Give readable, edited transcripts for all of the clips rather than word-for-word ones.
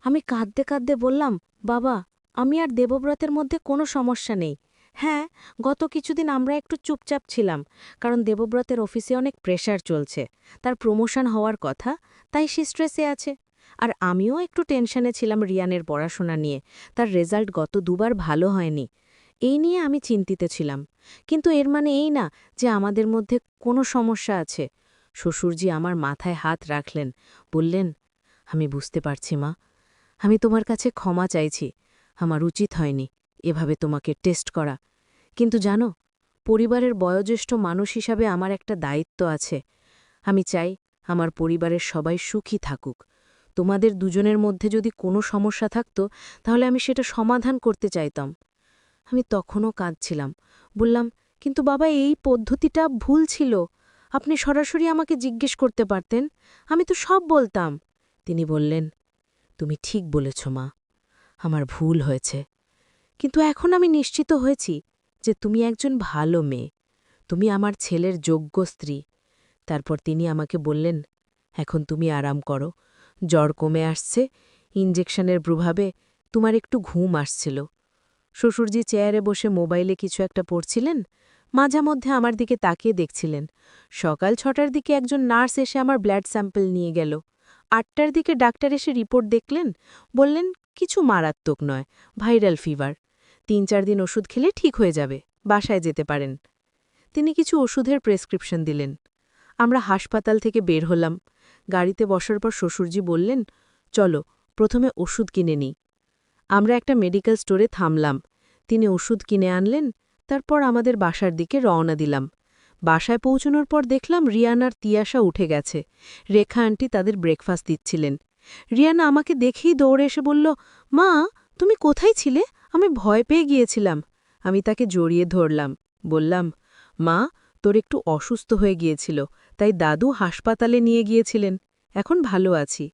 আমি কাঁদতে কাঁদতে বললাম, বাবা, আমি আর দেবব্রতের মধ্যে কোনো সমস্যা নেই। হ্যাঁ, গত কিছুদিন আমরা একটু চুপচাপ ছিলাম, কারণ দেবব্রতের অফিসে অনেক প্রেশার চলছে। তার প্রমোশন হওয়ার কথা, তাই সে স্ট্রেসে আছে। আর আমিও একটু টেনশনে ছিলাম রিয়ানের পড়াশোনা নিয়ে। তার রেজাল্ট গত দুবার ভালো হয়নি। এই নিয়ে আমি চিন্তিত ছিলাম। কিন্তু এর মানে এই না যে আমাদের মধ্যে কোনো সমস্যা আছে। শ্বশুরজি আমার মাথায় হাত রাখলেন, বললেন, আমি বুঝতে পারছি মা, আমি তোমার কাছে ক্ষমা চাইছি। আমার উচিত হয়নি এভাবে তোমাকে টেস্ট করা। কিন্তু জানো, পরিবারের বয়োজ্যেষ্ঠ মানুষ হিসাবে আমার একটা দায়িত্ব আছে। আমি চাই আমার পরিবারের সবাই সুখী থাকুক। তোমাদের দুজনের মধ্যে যদি কোনো সমস্যা থাকত, তাহলে আমি সেটা সমাধান করতে চাইতাম। আমি তখনও কাঁদছিলাম। বললাম, কিন্তু বাবা, এই পদ্ধতিটা ভুল ছিল। আপনি সরাসরি আমাকে জিজ্ঞেস করতে পারতেন, আমি তো সব বলতাম। তিনি বললেন, তুমি ঠিক বলেছ মা, আমার ভুল হয়েছে। কিন্তু এখন আমি নিশ্চিত হয়েছি যে তুমি একজন ভালো মেয়ে। তুমি আমার ছেলের যোগ্য স্ত্রী। তারপর তিনি আমাকে বললেন, এখন তুমি আরাম করো। জ্বর কমে আসছে, ইঞ্জেকশনের প্রভাবে তোমার একটু ঘুম আসছিল। শ্বশুরজি চেয়ারে বসে মোবাইলে কিছু একটা পড়ছিলেন, মাঝামধ্যে আমার দিকে তাকিয়ে দেখছিলেন। সকাল ৬টার দিকে একজন নার্স এসে আমার ব্লাড স্যাম্পল নিয়ে গেল। ৮টার দিকে ডাক্তার এসে রিপোর্ট দেখলেন, বললেন কিছু মারাত্মক নয়, ভাইরাল ফিভার। ৩-৪ দিন ওষুধ খেলে ঠিক হয়ে যাবে, বাসায় যেতে পারেন। তিনি কিছু ওষুধের প্রেসক্রিপশন দিলেন। আমরা হাসপাতাল থেকে বের হলাম। গাড়িতে বসার পর শ্বশুরজি বললেন, চলো প্রথমে ওষুধ কিনে নিই। আমরা একটা মেডিকেল স্টোরে থামলাম। তিনি ওষুধ কিনে আনলেন। তারপর আমাদের বাসার দিকে রওনা দিলাম। বাসায় পৌঁছানোর পর দেখলাম রিয়ান আর তিয়াশা উঠে গেছে। রেখা আন্টি তাদের ব্রেকফাস্ট দিচ্ছিলেন। রিয়ানা আমাকে দেখেই দৌড়ে এসে বলল, মা, তুমি কোথায় ছিলে? আমি ভয় পেয়ে গিয়েছিলাম। আমি তাকে জড়িয়ে ধরলাম। বললাম, মা, তোর একটু অসুস্থ হয়ে গিয়েছিল, তাই দাদু হাসপাতালে নিয়ে গিয়েছিলেন। এখন ভালো আছি।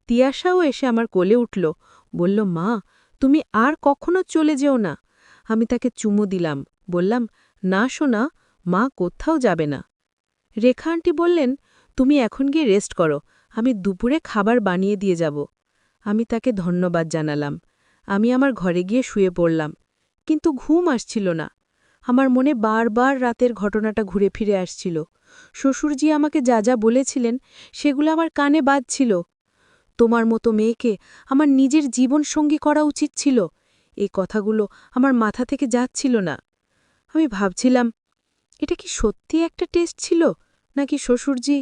তিয়াশাও এসে আমার কোলে উঠল, বলল, মা, তুমি আর কখনো চলে যেও না। আমি তাকে চুমু দিলাম, বললাম, না সোনা, মা কোথাও যাবে না। রেখা আন্টি বললেন, তুমি এখন গিয়ে রেস্ট করো, আমি দুপুরে খাবার বানিয়ে দিয়ে যাব। আমি তাকে ধন্যবাদ জানালাম। আমি আমার ঘরে গিয়ে শুয়ে পড়লাম। কিন্তু ঘুম আসছিল না। আমার মনে বারবার রাতের ঘটনাটা ঘুরে ফিরে আসছিল। শ্বশুরজি আমাকে যা যা বলেছিলেন, সেগুলো আমার কানে বাজছিল। তোমার মতো মেয়েকে আমার নিজের জীবনসঙ্গী করা উচিত ছিল। এই কথাগুলো আমার মাথা থেকে যাচ্ছিল না। আমি ভাবছিলাম, এটা কি সত্যি একটা টেস্ট ছিল, নাকি শ্বশুরজি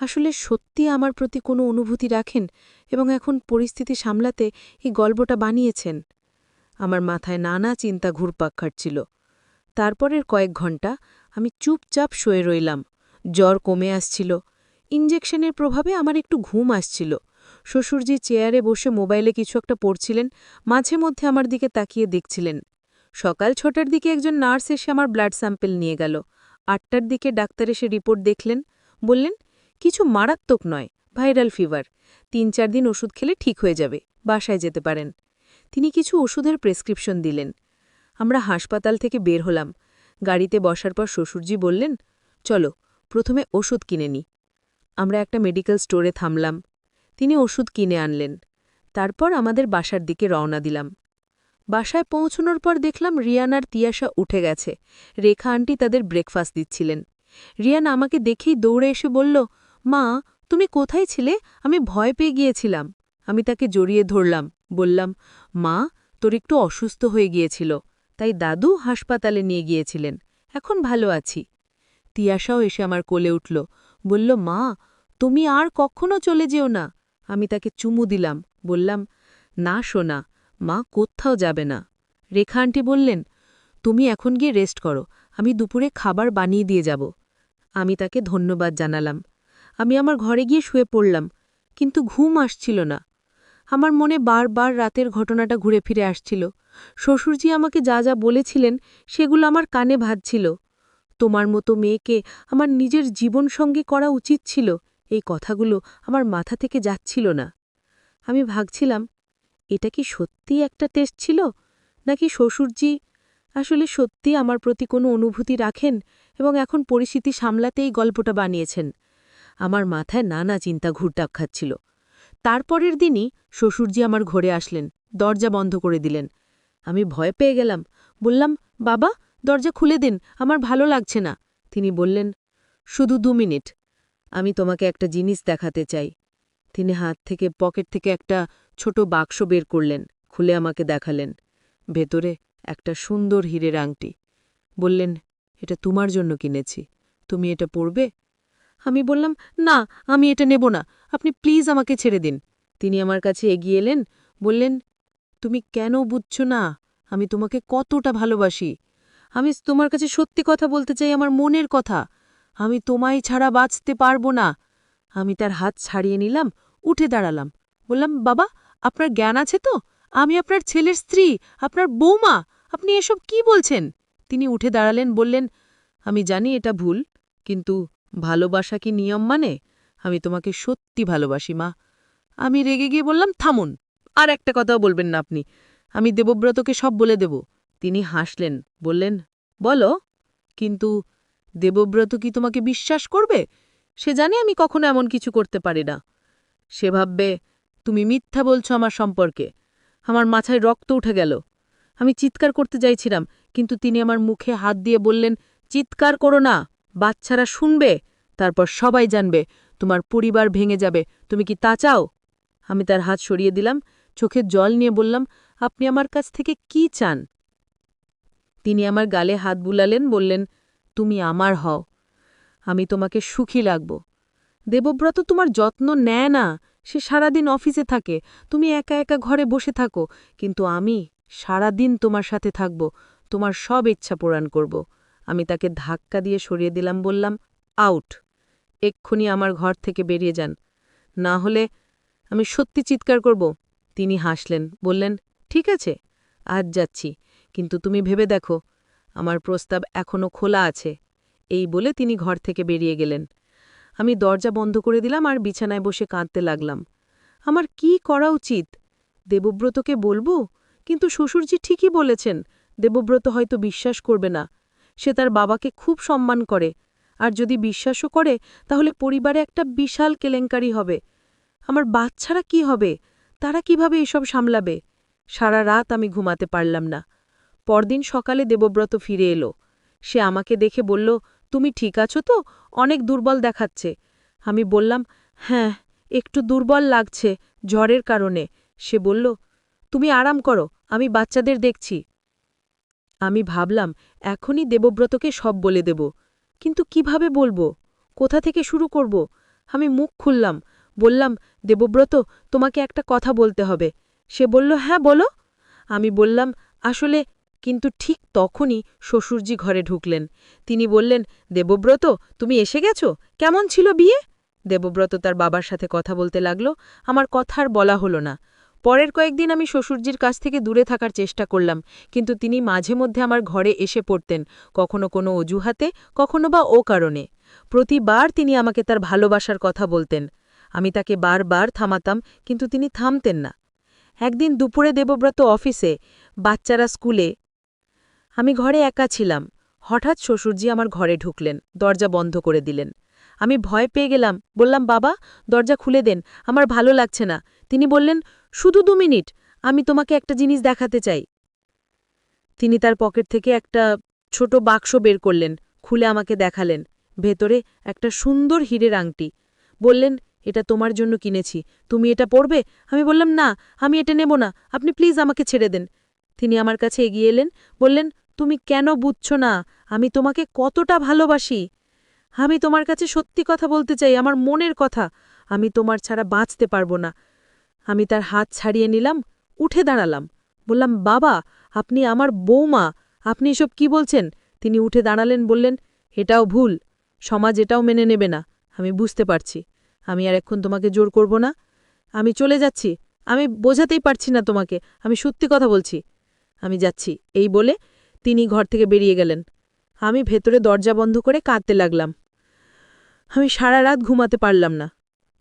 আসলে সত্যি আমার প্রতি কোনো অনুভূতি রাখেন এবং এখন পরিস্থিতি সামলাতে এই গল্পটা বানিয়েছেন। আমার মাথায় নানা চিন্তা ঘুরপাক খাটছিল। তারপরের কয়েক ঘণ্টা আমি চুপচাপ শুয়ে রইলাম। জ্বর কমে আসছিল। ইঞ্জেকশনের প্রভাবে আমার একটু ঘুম আসছিল। শ্বশুরজি চেয়ারে বসে মোবাইলে কিছু একটা পড়ছিলেন, মাঝে মধ্যে আমার দিকে তাকিয়ে দেখছিলেন। সকাল ৬টার দিকে একজন নার্স এসে আমার ব্লাড স্যাম্পল নিয়ে গেল। ৮টার দিকে ডাক্তার এসে রিপোর্ট দেখলেন, বললেন, কিছু মারাত্মক নয়, ভাইরাল ফিভার। ৩-৪ দিন ওষুধ খেলে ঠিক হয়ে যাবে, বাসায় যেতে পারেন। তিনি কিছু ওষুধের প্রেসক্রিপশন দিলেন। আমরা হাসপাতাল থেকে বের হলাম। গাড়িতে বসার পর শ্বশুরজি বললেন, চলো প্রথমে ওষুধ কিনে নিই। আমরা একটা মেডিকেল স্টোরে থামলাম। তিনি ওষুধ কিনে আনলেন। তারপর আমাদের বাসার দিকে রওনা দিলাম। বাসায় পৌঁছানোর পর দেখলাম রিয়ান আর তিয়াশা উঠে গেছে। রেখা আন্টি তাদের ব্রেকফাস্ট দিচ্ছিলেন। রিয়ান আমাকে দেখেই দৌড়ে এসে বলল, মা, তুমি কোথায় ছিলে? আমি ভয় পেয়ে গিয়েছিলাম। আমি তাকে জড়িয়ে ধরলাম, বললাম, মা, তোর একটু অসুস্থ হয়ে গিয়েছিল, তাই দাদু হাসপাতালে নিয়ে গিয়েছিলেন। এখন ভালো আছি। তিয়াশাও এসে আমার কোলে উঠল, বলল, মা, তুমি আর কখনো চলে যেও না। আমি তাকে চুমু দিলাম, বললাম, না সোনা, মা কোথাও যাবে না। রেখা আন্টি বললেন, তুমি এখন গিয়ে রেস্ট করো, আমি দুপুরে খাবার বানিয়ে দিয়ে যাব। আমি তাকে ধন্যবাদ জানালাম। আমি আমার ঘরে গিয়ে শুয়ে পড়লাম, কিন্তু ঘুম আসছিল না। আমার মনে বারবার রাতের ঘটনাটা ঘুরে ফিরে আসছিল। শ্বশুরজি আমাকে যা যা বলেছিলেন, সেগুলো আমার কানে ভাজছিল। তোমার মতো মেয়েকে আমার নিজের জীবনসঙ্গী করা উচিত ছিল, এই কথাগুলো আমার মাথা থেকে যাচ্ছিল না। আমি ভাবছিলাম, এটা কি সত্যি একটা টেস্ট ছিল, নাকি শ্বশুরজি আসলে সত্যি আমার প্রতি কোনো অনুভূতি রাখেন এবং এখন পরিস্থিতি সামলাতেই গল্পটা বানিয়েছেন। আমার মাথায় নানা চিন্তা ঘুরপাক খাচ্ছিল। তারপরের দিনই শ্বশুরজি আমার ঘরে আসলেন, দরজা বন্ধ করে দিলেন। আমি ভয় পেয়ে গেলাম, বললাম, বাবা, দরজা খুলে দিন, আমার ভালো লাগছে না। তিনি বললেন, শুধু 2 মিনিট, আমি তোমাকে একটা জিনিস দেখাতে চাই। তিনি হাত থেকে পকেট থেকে একটা ছোট বাক্স বের করলেন, খুলে আমাকে দেখালেন। ভেতরে একটা সুন্দর হীরের আংটি। বললেন, এটা তোমার জন্য কিনেছি, তুমি এটা পরবে? আমি বললাম, না, আমি এটা নেব না, আপনি প্লিজ আমাকে ছেড়ে দিন। তিনি আমার কাছে এগিয়ে এলেন, বললেন, তুমি কেন বুঝছো না আমি তোমাকে কতটা ভালোবাসি? আমি তোমার কাছে সত্যি কথা বলতে চাই, আমার মনের কথা। আমি তোমায় ছাড়া বাঁচতে পারবো না। আমি তার হাত ছাড়িয়ে নিলাম, উঠে দাঁড়ালাম। বললাম, বাবা, আপনার জ্ঞান আছে তো? আমি আপনার ছেলের স্ত্রী, আপনার বৌমা। আপনি এসব কি বলছেন? তিনি উঠে দাঁড়ালেন, বললেন, আমি জানি এটা ভুল, কিন্তু ভালোবাসা কি নিয়ম মানে? আমি তোমাকে সত্যি ভালোবাসি, মা। আমি রেগে গিয়ে বললাম, থামুন, আর একটা কথাও বলবেন না আপনি। আমি দেবব্রতকে সব বলে দেব। তিনি হাসলেন, বললেন, বলো, কিন্তু দেবব্রত কি তোমাকে বিশ্বাস করবে? সে জানে আমি কখনো এমন কিছু করতে পারি না। সে ভাববে তুমি মিথ্যা বলছো আমার সম্পর্কে। আমার মাথায় রক্ত উঠে গেল। আমি চিৎকার করতে চাইছিলাম, কিন্তু তিনি আমার মুখে হাত দিয়ে বললেন, চিৎকার করো না, বাচ্চারা শুনবে, তারপর সবাই জানবে, তোমার পরিবার ভেঙে যাবে। তুমি কি তা চাও? আমি তার হাত সরিয়ে দিলাম, চোখে জল নিয়ে বললাম, আপনি আমার কাছ থেকে কি চান? তিনি আমার গালে হাত বুলালেন, বললেন, তুমি আমার হও, আমি তোমাকে সুখী লাগব। দেবব্রত তোমার যত্ন নেয় না, সে সারাদিন অফিসে থাকে, তুমি একা একা ঘরে বসে থাকো, কিন্তু আমি সারাদিন তোমার সাথে থাকব, তোমার সব ইচ্ছা পূরণ করব। আমি তাকে ধাক্কা দিয়ে সরিয়ে দিলাম, বললাম, আউট, এক্ষুনি আমার ঘর থেকে বেরিয়ে যান, না হলে আমি সত্যি চিৎকার করব। তিনি হাসলেন, বললেন, ঠিক আছে, আজ যাচ্ছি, কিন্তু তুমি ভেবে দেখো, আমার প্রস্তাব এখনও খোলা আছে। এই বলে তিনি ঘর থেকে বেরিয়ে গেলেন। আমি দরজা বন্ধ করে দিলাম আর বিছানায় বসে কাঁদতে লাগলাম। আমার কি করা উচিত? দেবব্রতকে বলবো? কিন্তু শ্বশুরজি ঠিকই বলেছেন, দেবব্রত হয়তো বিশ্বাস করবে না। সে তার বাবাকে খুব সম্মান করে, আর যদি বিশ্বাসও করে তাহলে পরিবারে একটা বিশাল কেলেঙ্কারি হবে। আমার বাচ্চারা কি হবে? তারা কিভাবে এসব সামলাবে? সারা রাত আমি ঘুমাতে পারলাম না। পরদিন সকালে দেবব্রত ফিরে এলো। সে আমাকে দেখে বলল, তুমি ঠিক আছো তো? অনেক দুর্বল দেখাচ্ছে। আমি বললাম, হ্যাঁ, একটু দুর্বল লাগছে, জ্বরের কারণে। সে বলল, তুমি আরাম করো, আমি বাচ্চাদের দেখছি। আমি ভাবলাম, এখনই দেবব্রতকে সব বলে দেব। কিন্তু কিভাবে বলবো? কোথা থেকে শুরু করব? আমি মুখ খুললাম, বললাম, দেবব্রত, তোমাকে একটা কথা বলতে হবে। সে বলল, হ্যাঁ, বলো। আমি বললাম, আসলে, কিন্তু ঠিক তখনই শ্বশুরজি ঘরে ঢুকলেন। তিনি বললেন, দেবব্রত, তুমি এসে গেছো? কেমন ছিল বিয়ে? দেবব্রত তার বাবার সাথে কথা বলতে লাগল। আমার কথা আর বলা হলো না। পরের কয়েকদিন আমি শ্বশুরজির কাছ থেকে দূরে থাকার চেষ্টা করলাম, কিন্তু তিনি মাঝে মধ্যে আমার ঘরে এসে পড়তেন, কখনো কোনো অজুহাতে, কখনো বা ও কারণে। প্রতিবার তিনি আমাকে তার ভালোবাসার কথা বলতেন। আমি তাকে বারবার থামাতাম, কিন্তু তিনি থামতেন না। একদিন দুপুরে দেবব্রত অফিসে, বাচ্চারা স্কুলে, আমি ঘরে একা ছিলাম। হঠাৎ শ্বশুরজি আমার ঘরে ঢুকলেন, দরজা বন্ধ করে দিলেন। আমি ভয় পেয়ে গেলাম, বললাম, বাবা, দরজা খুলে দেন, আমার ভালো লাগছে না। তিনি বললেন, শুধু 2 মিনিট, আমি তোমাকে একটা জিনিস দেখাতে চাই। তিনি তার পকেট থেকে একটা ছোট বাক্স বের করলেন, খুলে আমাকে দেখালেন। ভেতরে একটা সুন্দর হীরের আংটি। বললেন, এটা তোমার জন্য কিনেছি, তুমি এটা পরবে? আমি বললাম, না, আমি এটা নেব না, আপনি প্লিজ আমাকে ছেড়ে দেন। তিনি আমার কাছে এগিয়ে এলেন, বললেন, তুমি কেন বুঝছো না আমি তোমাকে কতটা ভালোবাসি? আমি তোমার কাছে সত্যি কথা বলতে চাই, আমার মনের কথা। আমি তোমার ছাড়া বাঁচতে পারবো না। আমি তার হাত ছাড়িয়ে নিলাম, উঠে দাঁড়ালাম। বললাম, বাবা, আপনি আমার বৌমা, আপনি এসব কি বলছেন? তিনি উঠে দাঁড়ালেন, বললেন, এটাও ভুল, সমাজ এটাও মেনে নেবে না। আমি বুঝতে পারছি, আমি আর এখন তোমাকে জোর করব না। আমি চলে যাচ্ছি, আমি বোঝাতেই পারছি না তোমাকে, আমি সত্যি কথা বলছি। আমি যাচ্ছি, এই বলে তিনি ঘর থেকে বেরিয়ে গেলেন। আমি ভেতরে দরজা বন্ধ করে কাঁদতে লাগলাম। আমি সারা রাত ঘুমাতে পারলাম না।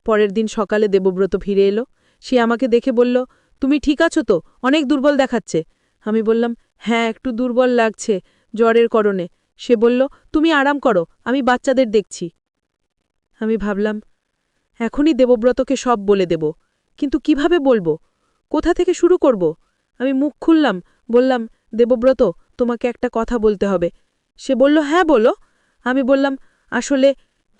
পরের দিন সকালে দেবব্রত ফিরে এলো। সে আমাকে দেখে বলল, তুমি ঠিক আছো তো? অনেক দুর্বল দেখাচ্ছে। আমি বললাম, হ্যাঁ, একটু দুর্বল লাগছে, জ্বরের কারণে। সে বলল, তুমি আরাম করো, আমি বাচ্চাদের দেখছি। আমি ভাবলাম, এখনই দেবব্রতকে সব বলে দেব, কিন্তু কিভাবে বলবো, কোথা থেকে শুরু করব? আমি মুখ খুললাম, বললাম, দেবব্রত, তোমাকে একটা কথা বলতে হবে। সে বলল, হ্যাঁ বলো। আমি বললাম, আসলে।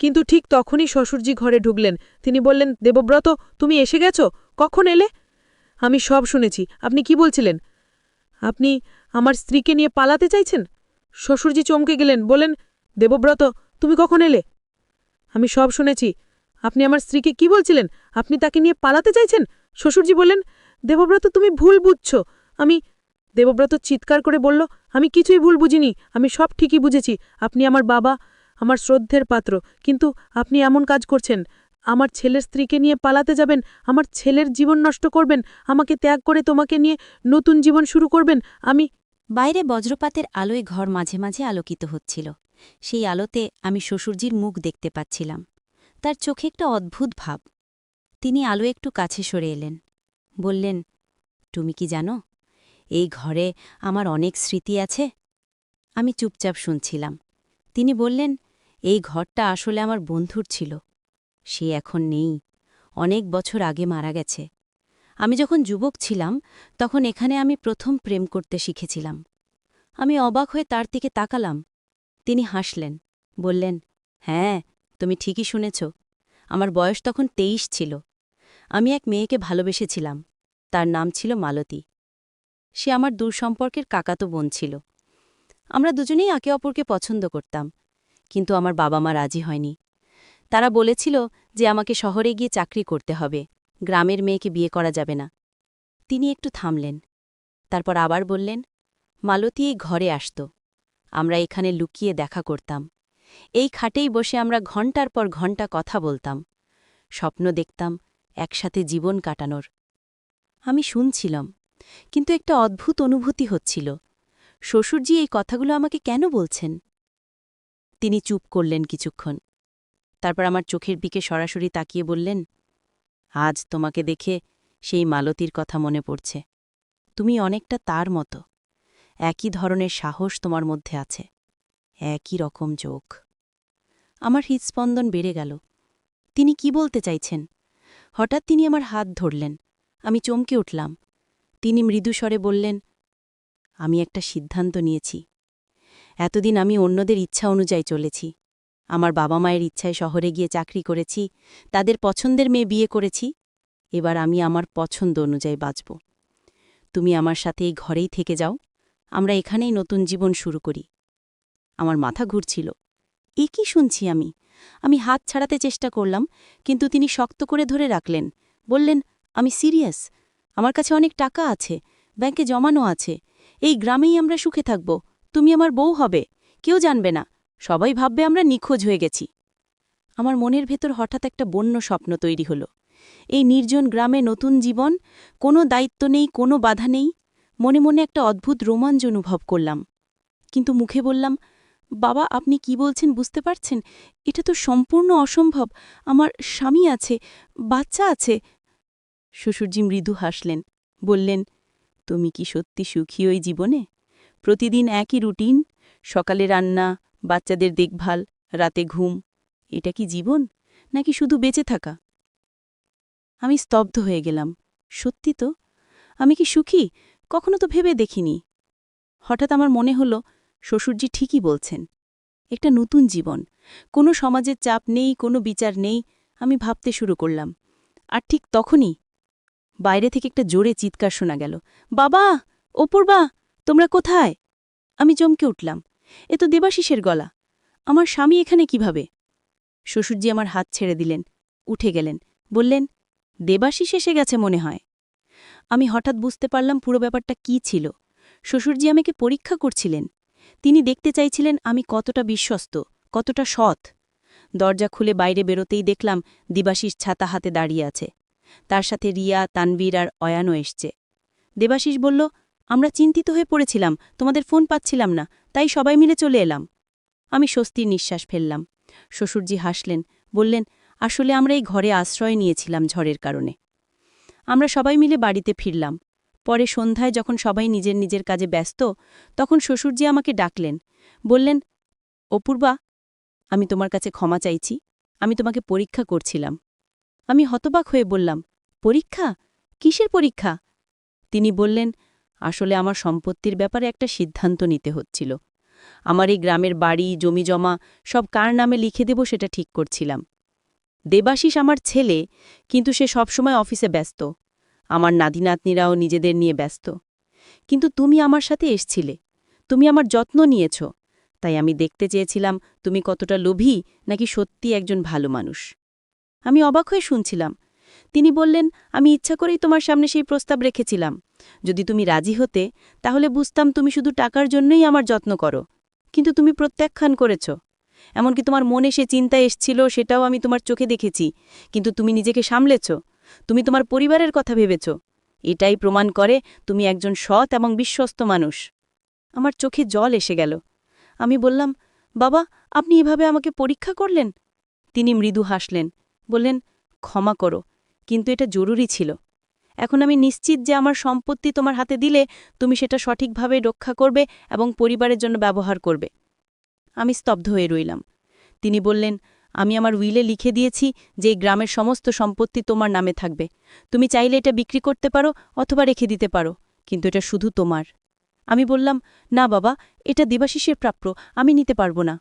কিন্তু ঠিক তখনই শ্বশুরজি ঘরে ঢুকলেন। তিনি বললেন, দেবব্রত, তুমি এসে গেছো? কখন এলে? আমি সব শুনেছি। আপনি কি বলছিলেন? আপনি আমার স্ত্রীকে নিয়ে পালাতে চাইছেন? শ্বশুরজি চমকে গেলেন, বলেন, দেবব্রত, তুমি কখন এলে? আমি সব শুনেছি। আপনি আমার স্ত্রীকে কি বলছিলেন? আপনি তাকে নিয়ে পালাতে চাইছেন? শ্বশুরজি বললেন, দেবব্রত, তুমি ভুল বুঝছ। আমি। দেবব্রত চিৎকার করে বলল, আমি কিছুই ভুল বুঝিনি, আমি সব ঠিকই বুঝেছি। আপনি আমার বাবা, আমার শ্রদ্ধের পাত্র, কিন্তু আপনি এমন কাজ করছেন। আমার ছেলের স্ত্রীকে নিয়ে পালাতে যাবেন, আমার ছেলের জীবন নষ্ট করবেন, আমাকে ত্যাগ করে তোমাকে নিয়ে নতুন জীবন শুরু করবেন। আমি। বাইরে বজ্রপাতের আলোয় ঘর মাঝে মাঝে আলোকিত হচ্ছিল। সেই আলোতে আমি শ্বশুরজির মুখ দেখতে পাচ্ছিলাম। তার চোখে একটা অদ্ভুত ভাব। তিনি আলো একটু কাছে সরে এলেন। বললেন, তুমি কি জানো, এই ঘরে আমার অনেক স্মৃতি আছে? আমি চুপচাপ শুনছিলাম। তিনি বললেন, এই ঘরটা আসলে আমার বন্ধুর ছিল। সে এখন নেই, অনেক বছর আগে মারা গেছে। আমি যখন যুবক ছিলাম তখন এখানে আমি প্রথম প্রেম করতে শিখেছিলাম। আমি অবাক হয়ে তার দিকে তাকালাম। তিনি হাসলেন, বললেন, হ্যাঁ, তুমি ঠিকই শুনেছ। আমার বয়স তখন ২৩ ছিল। আমি এক মেয়েকে ভালোবেসেছিলাম। তার নাম ছিল মালতী। সে আমার দূরসম্পর্কের কাকাতো বোন ছিল। আমরা দুজনেই একে অপরকে পছন্দ করতাম, কিন্তু আমার বাবা মা রাজি হয়নি। তারা বলেছিল যে আমাকে শহরে গিয়ে চাকরি করতে হবে, গ্রামের মেয়েকে বিয়ে করা যাবে না। তিনি একটু থামলেন, তারপর আবার বললেন, মালতী এই ঘরে আসত। আমরা এখানে লুকিয়ে দেখা করতাম। এই খাটেই বসে আমরা ঘণ্টার পর ঘণ্টা কথা বলতাম, স্বপ্ন দেখতাম একসাথে জীবন কাটানোর। আমি শুনছিলাম, কিন্তু একটা অদ্ভুত অনুভূতি হচ্ছিল। শ্বশুরজি এই কথাগুলো আমাকে কেন বলছেন? তিনি চুপ করলেন কিছুক্ষণ। তারপর আমার চোখের দিকে সরাসরি তাকিয়ে বললেন, আজ তোমাকে দেখে সেই মালতীর কথা মনে পড়ছে। তুমি অনেকটা তার মতো। একই ধরনের সাহস তোমার মধ্যে আছে, একই রকম চোখ। আমার হৃদস্পন্দন বেড়ে গেল। তিনি কি বলতে চাইছেন? হঠাৎ তিনি আমার হাত ধরলেন। আমি চমকে উঠলাম। তিনি মৃদুস্বরে বললেন, আমি একটা সিদ্ধান্ত নিয়েছি। এতদিন আমি অন্যদের ইচ্ছা অনুযায়ী চলেছি। আমার বাবা মায়ের ইচ্ছায় শহরে গিয়ে চাকরি করেছি, তাদের পছন্দের মেয়ে বিয়ে করেছি। এবার আমি আমার পছন্দ অনুযায়ী বাঁচব। তুমি আমার সাথে এই ঘরেই থেকে যাও, আমরা এখানেই নতুন জীবন শুরু করি। আমার মাথা ঘুরছিল। এ কি শুনছি আমি? আমি হাত ছাড়াতে চেষ্টা করলাম, কিন্তু তিনি শক্ত করে ধরে রাখলেন। বললেন, আমি সিরিয়াস। আমার কাছে অনেক টাকা আছে, ব্যাংকে জমানো আছে। এই গ্রামেই আমরা সুখে থাকব। তুমি আমার বউ হবে, কেউ জানবে না। সবাই ভাববে আমরা নিখোঁজ হয়ে গেছি। আমার মনের ভেতর হঠাৎ একটা বন্য স্বপ্ন তৈরি হলো। এই নির্জন গ্রামে নতুন জীবন, কোনো দায়িত্ব নেই, কোনো বাধা নেই। মনে মনে একটা অদ্ভুত রোমাঞ্চ অনুভব করলাম, কিন্তু মুখে বললাম, বাবা, আপনি কি বলছেন বুঝতে পারছেন? এটা তো সম্পূর্ণ অসম্ভব। আমার স্বামী আছে, বাচ্চা আছে। শ্বশুরজি মৃদু হাসলেন, বললেন, তুমি কি সত্যি সুখী ওই জীবনে? প্রতিদিন একই রুটিন, সকালে রান্না, বাচ্চাদের দেখভাল, রাতে ঘুম। এটা কি জীবন, নাকি শুধু বেঁচে থাকা? আমি স্তব্ধ হয়ে গেলাম। সত্যি তো, আমি কি সুখী? কখনো তো ভেবে দেখিনি। হঠাৎ আমার মনে হলো, শ্বশুরজি ঠিকই বলছেন। একটা নতুন জীবন, কোনো সমাজের চাপ নেই, কোনো বিচার নেই। আমি ভাবতে শুরু করলাম। আর ঠিক তখনই বাইরে থেকে একটা জোরে চিৎকার শোনা গেল, বাবা, অপূর্বা, তোমরা কোথায়? আমি চমকে উঠলাম। এ তো দেবাশিসের গলা। আমার স্বামী এখানে কিভাবে? শ্বশুরজি আমার হাত ছেড়ে দিলেন, উঠে গেলেন, বললেন, দেবাশিস এসে গেছে মনে হয়। আমি হঠাৎ বুঝতে পারলাম পুরো ব্যাপারটা কি ছিল। শ্বশুরজি আমাকে পরীক্ষা করছিলেন। তিনি দেখতে চাইছিলেন আমি কতটা বিশ্বস্ত, কতটা সৎ। দরজা খুলে বাইরে বেরোতেই দেখলাম দেবাশিস ছাতা হাতে দাঁড়িয়ে আছে। তার সাথে রিয়া, তানবীর আর অয়ানও এসছে। দেবাশিস বলল, আমরা চিন্তিত হয়ে পড়েছিলাম, তোমাদের ফোন পাচ্ছিলাম না, তাই সবাই মিলে চলে এলাম। আমি স্বস্তির নিঃশ্বাস ফেললাম। শ্বশুরজি হাসলেন, বললেন, আসলে আমরা এই ঘরে আশ্রয় নিয়েছিলাম ঝড়ের কারণে। আমরা সবাই মিলে বাড়িতে ফিরলাম। পরে সন্ধ্যায় যখন সবাই নিজের নিজের কাজে ব্যস্ত, তখন শ্বশুরজি আমাকে ডাকলেন, বললেন, অপূর্বা, আমি তোমার কাছে ক্ষমা চাইছি। আমি তোমাকে পরীক্ষা করছিলাম। আমি হতবাক হয়ে বললাম, পরীক্ষা? কিসের পরীক্ষা? তিনি বললেন, আসলে আমার সম্পত্তির ব্যাপারে একটা সিদ্ধান্ত নিতে হচ্ছিল। আমার এই গ্রামের বাড়ি, জমিজমা সব কার নামে লিখে দেব সেটা ঠিক করছিলাম। দেবাশিস আমার ছেলে, কিন্তু সে সবসময় অফিসে ব্যস্ত। আমার নাতিনাতনিরাও নিজেদের নিয়ে ব্যস্ত। কিন্তু তুমি আমার সাথে এসছিলে, তুমি আমার যত্ন নিয়েছ, তাই আমি দেখতে চেয়েছিলাম তুমি কতটা লোভী নাকি সত্যি একজন ভালো মানুষ। আমি অবাক হয়ে শুনছিলাম। তিনি বললেন, আমি ইচ্ছা করেই তোমার সামনে সেই প্রস্তাব রেখেছিলাম। যদি তুমি রাজি হতে, তাহলে বুঝতাম তুমি শুধু টাকার জন্যই আমার যত্ন করো। কিন্তু তুমি প্রত্যাখ্যান করেছ। এমনকি তোমার মনে সে চিন্তা এসছিল, সেটাও আমি তোমার চোখে দেখেছি। কিন্তু তুমি নিজেকে সামলেছ। তুমি তোমার পরিবারের কথা ভেবেছ। এটাই প্রমাণ করে তুমি একজন সৎ এবং বিশ্বস্ত মানুষ। আমার চোখে জল এসে গেল। আমি বললাম, বাবা, আপনি এভাবে আমাকে পরীক্ষা করলেন? তিনি মৃদু হাসলেন, বললেন, ক্ষমা করো, কিন্তু এটা জরুরি ছিল। এখন আমি নিশ্চিত যে আমার সম্পত্তি তোমার হাতে দিলে তুমি সেটা সঠিকভাবে রক্ষা করবে এবং পরিবারের জন্য ব্যবহার করবে। আমি স্তব্ধ হয়ে রইলাম। তিনি বললেন, আমি আমার উইলে লিখে দিয়েছি যে এই গ্রামের সমস্ত সম্পত্তি তোমার নামে থাকবে। তুমি চাইলে এটা বিক্রি করতে পারো অথবা রেখে দিতে পারো, কিন্তু এটা শুধু তোমার। আমি বললাম, না বাবা, এটা দেবাশিসের প্রাপ্য, আমি নিতে পারবো না।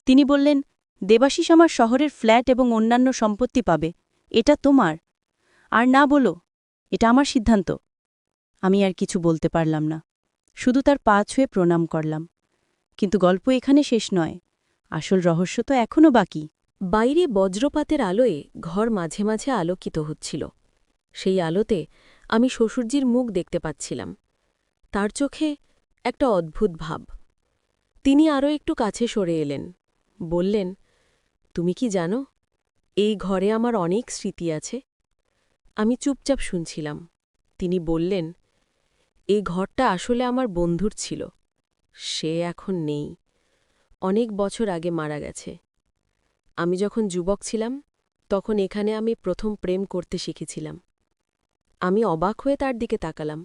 তিনি বললেন, দেবাশিস আমার শহরের ফ্ল্যাট এবং অন্যান্য সম্পত্তি পাবে। এটা তোমার। আর না বলো, এটা আমার সিদ্ধান্ত। আমি আর কিছু বলতে পারলাম না, শুধু তার পা ছুঁয়ে প্রণাম করলাম। কিন্তু গল্প এখানে শেষ নয়, আসল রহস্য তো এখনও বাকি। বাইরে বজ্রপাতের আলোয় ঘর মাঝে মাঝে আলোকিত হচ্ছিল। সেই আলোতে আমি শ্বশুরজির মুখ দেখতে পাচ্ছিলাম। তার চোখে একটা অদ্ভুত ভাব। তিনি আরও একটু কাছে সরে এলেন, বললেন, তুমি কি জানো, এই ঘরে আমার অনেক স্মৃতি আছে। আমি চুপচাপ শুনছিলাম। তিনি বললেন, এই ঘরটা আসলে আমার বন্ধুর ছিল। সে এখন নেই, অনেক বছর আগে মারা গেছে। আমি যখন যুবক ছিলাম, তখন এখানে আমি প্রথম প্রেম করতে শিখেছিলাম। আমি অবাক হয়ে তার দিকে তাকালাম।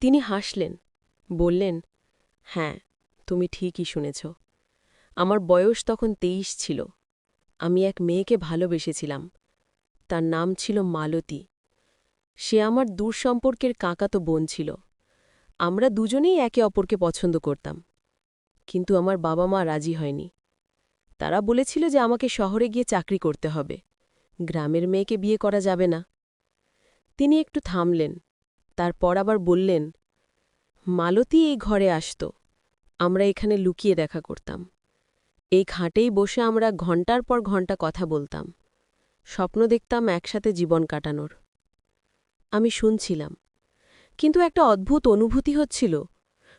তিনি হাসলেন, বললেন, হ্যাঁ, তুমি ঠিকই শুনেছ। আমার বয়স তখন ২৩ ছিল। আমি এক মেয়েকে ভালোবেসেছিলাম। তার নাম ছিল মালতী। সে আমার দূর সম্পর্কের কাকাতো বোন ছিল। আমরা দুজনেই একে অপরকে পছন্দ করতাম। কিন্তু আমার বাবা মা রাজি হয়নি। তারা বলেছিল যে আমাকে শহরে গিয়ে চাকরি করতে হবে, গ্রামের মেয়েকে বিয়ে করা যাবে না। তিনি একটু থামলেন, তারপর আবার বললেন, মালতী এই ঘরে আসত। আমরা এখানে লুকিয়ে দেখা করতাম। এই খাটেই বসে আমরা ঘণ্টার পর ঘণ্টা কথা বলতাম, স্বপ্ন দেখতাম একসাথে জীবন কাটানোর। আমি শুনছিলাম, কিন্তু একটা অদ্ভুত অনুভূতি হচ্ছিল,